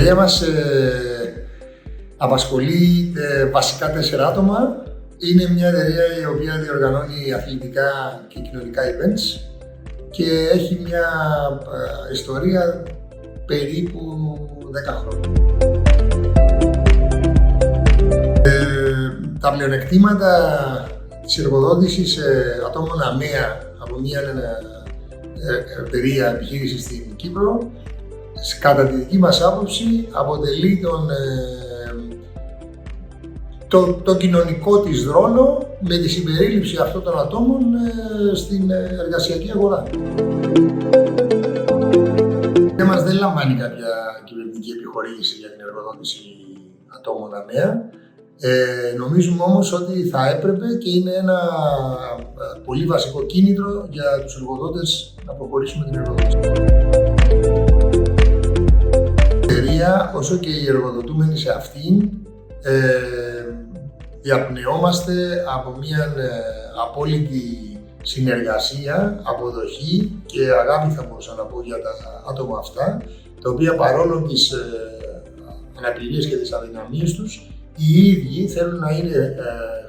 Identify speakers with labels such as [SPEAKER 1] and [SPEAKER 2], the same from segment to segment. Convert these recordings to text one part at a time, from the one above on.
[SPEAKER 1] εταιρεία μας απασχολεί βασικά 4 άτομα. Είναι μια εταιρεία η οποία διοργανώνει αθλητικά και κοινωνικά events και έχει μια ιστορία περίπου 10 χρόνια. Τα πλεονεκτήματα της εργοδότησης ατόμων ΑΜΕΑ από μια εταιρεία επιχείρηση στην Κύπρο, κατά τη δική μας άποψη, αποτελεί το κοινωνικό της ρόλο με τη συμπερίληψη αυτών των ατόμων στην εργασιακή αγορά. Μας δεν λαμβάνει κάποια κυβερνητική επιχορήγηση για την εργοδότηση ατόμων ΑΜΕΑ. Νομίζουμε όμως ότι θα έπρεπε και είναι ένα πολύ βασικό κίνητρο για τους εργοδότες να προχωρήσουμε την εργοδότηση. Η εταιρεία, όσο και οι εργοδοτούμενοι σε αυτήν, διαπνεόμαστε από μια απόλυτη συνεργασία, αποδοχή και αγάπη, θα μπορούσα να πω, για τα άτομα αυτά, τα οποία παρόλο τις αναπηρίες και τις αδυναμίες τους, οι ίδιοι θέλουν να είναι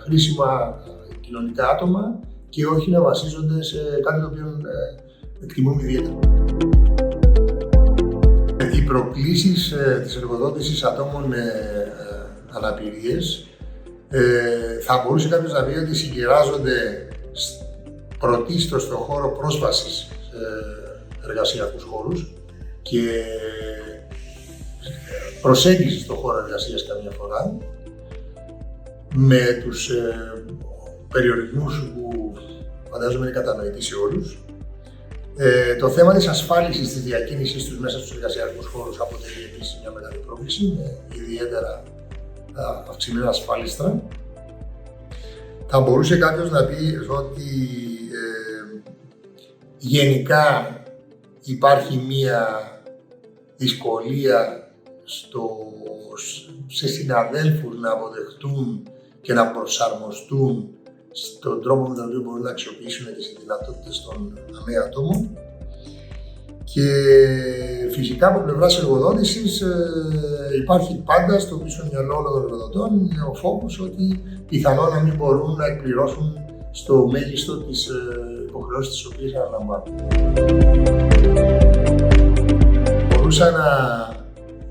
[SPEAKER 1] χρήσιμα κοινωνικά άτομα και όχι να βασίζονται σε κάτι το οποίο εκτιμούμε ιδιαίτερα. Οι προκλήσεις της εργοδότησης ατόμων με αναπηρίες θα μπορούσε κάποιος να πει ότι συγκεράζονται πρωτίστως στον χώρο πρόσβασης σε εργασιακούς χώρους και προσέγγιση στον χώρο εργασίας καμιά φορά, με τους περιορισμούς που φαντάζομαι είναι κατανοητοί σε όλους. Το θέμα της ασφάλισης της διακίνησης τους μέσα στους εργασιακούς χώρους αποτελεί επίσης μια μεγάλη πρόκληση, με ιδιαίτερα αυξημένα ασφάλιστρα. Θα μπορούσε κάποιος να πει ότι γενικά υπάρχει μία δυσκολία σε συναδέλφους να αποδεχτούν και να προσαρμοστούν στον τρόπο με τον οποίο μπορούν να αξιοποιήσουν τις δυνατότητες των ΑΜΕΑ ατόμων. Και φυσικά από πλευράς εργοδότησης υπάρχει πάντα στο πίσω μυαλό όλων των εργοδοτών ο φόβος ότι πιθανόν να μην μπορούν να εκπληρώσουν στο μέγιστο τις υποχρεώσεις τις οποίες αναλαμβάνουν. Μπορούσα να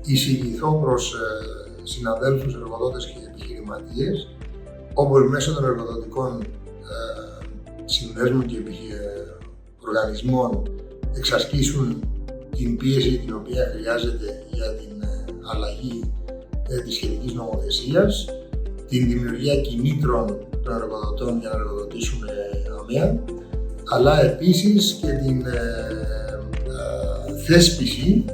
[SPEAKER 1] εισηγηθώ προς συναδέλφους, εργοδότες και επιχειρηματίες, όπως μέσω των εργοδοτικών συνδέσμων και οργανισμών εξασκήσουν την πίεση την οποία χρειάζεται για την αλλαγή της σχετικής νομοθεσίας, την δημιουργία κινήτρων των εργοδοτών για να εργοδοτήσουν ΑΜΕΑ, αλλά επίσης και την θέσπιση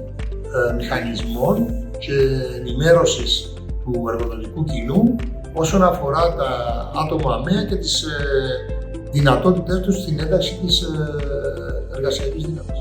[SPEAKER 1] μηχανισμών και ενημέρωσης του εργοδοτικού κοινού όσον αφορά τα άτομα ΑΜΕΑ και τις δυνατότητες τους στην ένταξη της εργασιακής δύναμης.